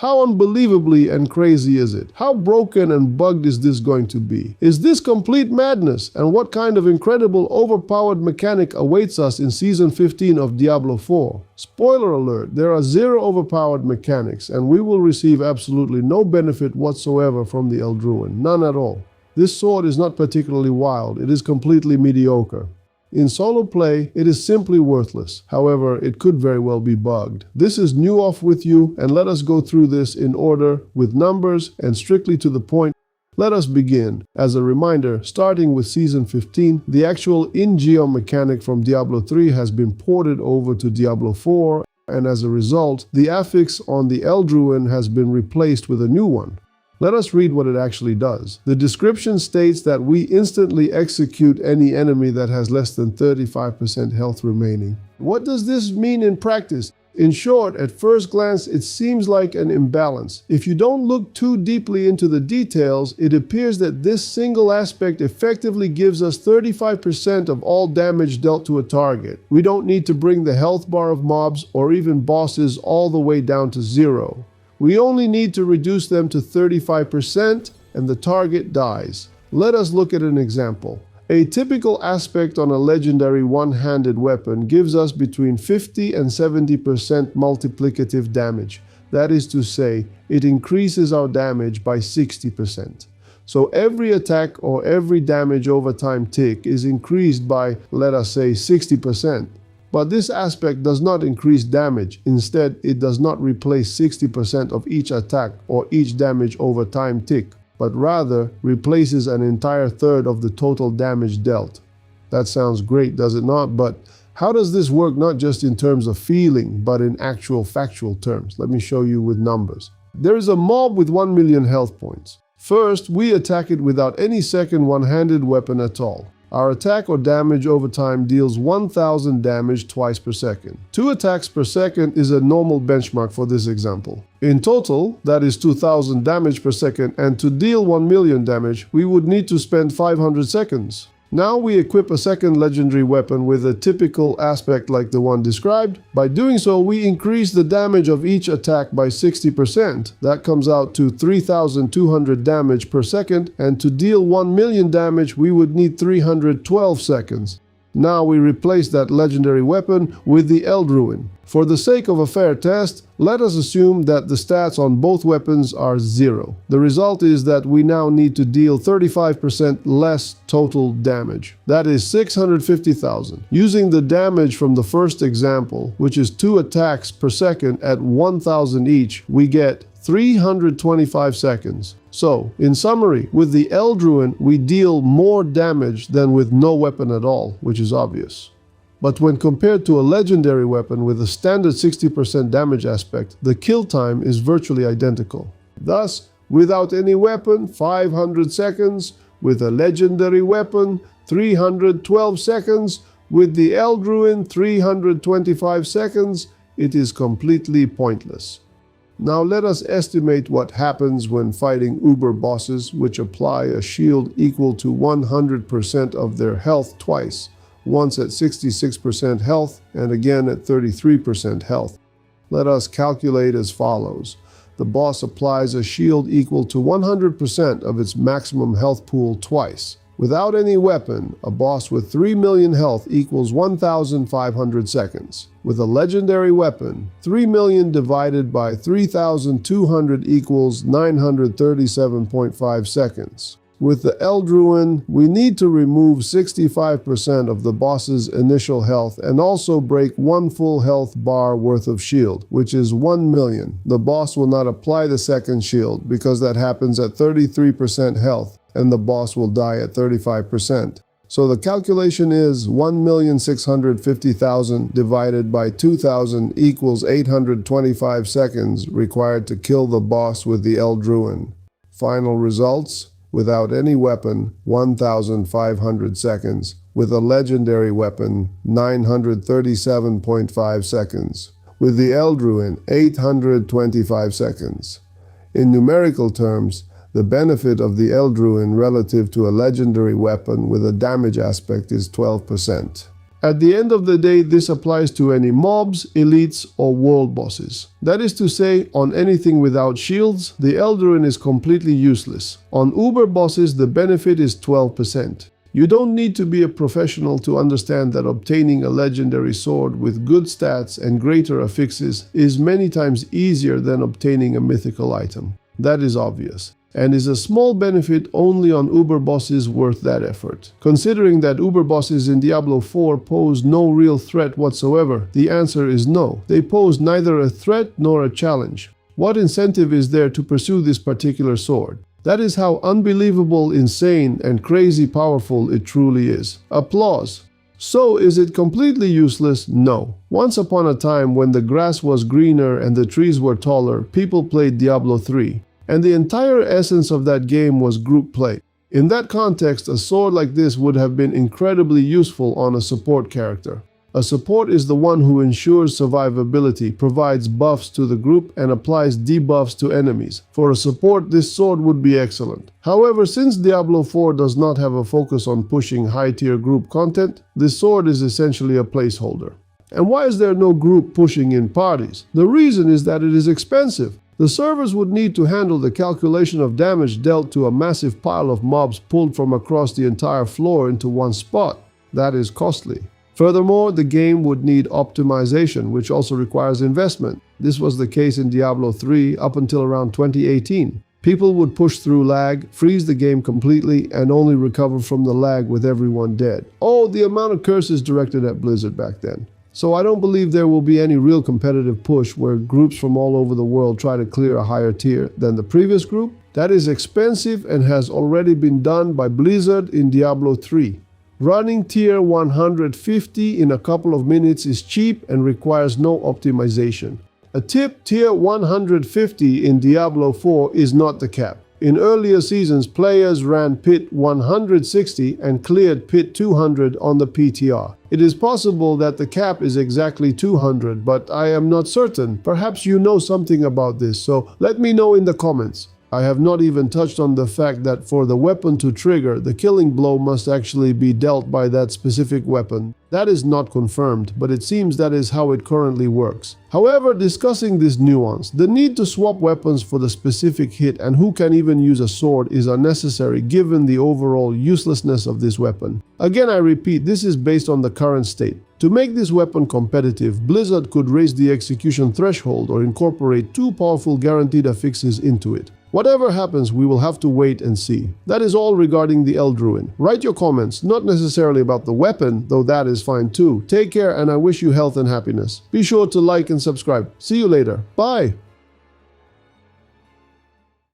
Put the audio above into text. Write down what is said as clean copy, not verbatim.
How unbelievably and crazy is it? How broken and bugged is this going to be? Is this complete madness? And what kind of incredible overpowered mechanic awaits us in Season 15 of Diablo 4? Spoiler alert, there are 0 overpowered mechanics, and we will receive absolutely no benefit whatsoever from the Druin, none at all. This sword is not particularly wild, it is completely mediocre. In solo play, it is simply worthless. However, it could very well be bugged. This is New Off with you, and let us go through this in order, with numbers, and strictly to the point. Let us begin. As a reminder, starting with Season 15, the actual in-geom mechanic from Diablo 3 has been ported over to Diablo 4, and as a result, the affix on the Druin has been replaced with a new one. Let us read what it actually does. The description states that we instantly execute any enemy that has less than 35% health remaining. What does this mean in practice? In short, at first glance, it seems like an imbalance. If you don't look too deeply into the details, it appears that this single aspect effectively gives us 35% of all damage dealt to a target. We don't need to bring the health bar of mobs or even bosses all the way down to 0. We only need to reduce them to 35% and the target dies. Let us look at an example. A typical aspect on a legendary one-handed weapon gives us between 50 and 70% multiplicative damage. That is to say, it increases our damage by 60%. So every attack or every damage over time tick is increased by, let us say, 60%. But this aspect does not increase damage. Instead, it does not replace 60% of each attack or each damage over time tick, but rather replaces an entire third of the total damage dealt. That sounds great, does it not? But how does this work not just in terms of feeling, but in actual factual terms? Let me show you with numbers. There is a mob with 1 million health points. First, we attack it without any second one-handed weapon at all. Our attack or damage over time deals 1000 damage twice per second. 2 attacks per second is a normal benchmark for this example. In total, that is 2000 damage per second, and to deal 1 million damage, we would need to spend 500 seconds. Now we equip a second legendary weapon with a typical aspect like the one described. By doing so, we increase the damage of each attack by 60%. That comes out to 3200 damage per second, and to deal 1 million damage, we would need 312 seconds. Now we replace that legendary weapon with the Druin. For the sake of a fair test, let us assume that the stats on both weapons are 0. The result is that we now need to deal 35% less total damage. That is 650,000. Using the damage from the first example, which is 2 attacks per second at 1000 each, we get 325 seconds. So, in summary, with the Druin, we deal more damage than with no weapon at all, which is obvious. But when compared to a legendary weapon with a standard 60% damage aspect, the kill time is virtually identical. Thus, without any weapon, 500 seconds, with a legendary weapon, 312 seconds, with the Druin, 325 seconds, it is completely pointless. Now let us estimate what happens when fighting uber bosses which apply a shield equal to 100% of their health twice, once at 66% health and again at 33% health. Let us calculate as follows. The boss applies a shield equal to 100% of its maximum health pool twice. Without any weapon, a boss with 3 million health equals 1,500 seconds. With a legendary weapon, 3 million divided by 3,200 equals 937.5 seconds. With the Druin, we need to remove 65% of the boss's initial health and also break 1 full health bar worth of shield, which is 1 million. The boss will not apply the second shield because that happens at 33% health, and the boss will die at 35%. So the calculation is 1,650,000 divided by 2,000 equals 825 seconds required to kill the boss with the Druin. Final results: without any weapon, 1,500 seconds. With a legendary weapon, 937.5 seconds. With the Druin, 825 seconds. In numerical terms, the benefit of the Druin relative to a legendary weapon with a damage aspect is 12%. At the end of the day, this applies to any mobs, elites, or world bosses. That is to say, on anything without shields, the Druin is completely useless. On Uber bosses, the benefit is 12%. You don't need to be a professional to understand that obtaining a legendary sword with good stats and greater affixes is many times easier than obtaining a mythical item. That is obvious, and is a small benefit only on Uber bosses worth that effort. Considering that Uber bosses in Diablo 4 pose no real threat whatsoever, the answer is no. They pose neither a threat nor a challenge. What incentive is there to pursue this particular sword? That is how unbelievable, insane, and crazy powerful it truly is. Applause. So, is it completely useless? No. Once upon a time, when the grass was greener and the trees were taller, people played Diablo 3. And the entire essence of that game was group play. In that context, a sword like this would have been incredibly useful on a support character. A support is the one who ensures survivability, provides buffs to the group, and applies debuffs to enemies. For a support, this sword would be excellent. However, since Diablo 4 does not have a focus on pushing high-tier group content, this sword is essentially a placeholder. And why is there no group pushing in parties? The reason is that it is expensive. The servers would need to handle the calculation of damage dealt to a massive pile of mobs pulled from across the entire floor into one spot. That is costly. Furthermore, the game would need optimization, which also requires investment. This was the case in Diablo 3 up until around 2018. People would push through lag, freeze the game completely, and only recover from the lag with everyone dead. Oh, the amount of curses directed at Blizzard back then. So I don't believe there will be any real competitive push where groups from all over the world try to clear a higher tier than the previous group. That is expensive and has already been done by Blizzard in Diablo 3. Running tier 150 in a couple of minutes is cheap and requires no optimization. A tip, tier 150 in Diablo 4 is not the cap. In earlier seasons, players ran pit 160 and cleared pit 200 on the PTR. It is possible that the cap is exactly 200, but I am not certain. Perhaps you know something about this, so let me know in the comments. I have not even touched on the fact that for the weapon to trigger, the killing blow must actually be dealt by that specific weapon. That is not confirmed, but it seems that is how it currently works. However, discussing this nuance, the need to swap weapons for the specific hit and who can even use a sword is unnecessary given the overall uselessness of this weapon. Again, I repeat, this is based on the current state. To make this weapon competitive, Blizzard could raise the execution threshold or incorporate 2 powerful guaranteed affixes into it. Whatever happens, we will have to wait and see. That is all regarding the Druin. Write your comments, not necessarily about the weapon, though that is fine too. Take care, and I wish you health and happiness. Be sure to like and subscribe. See you later. Bye!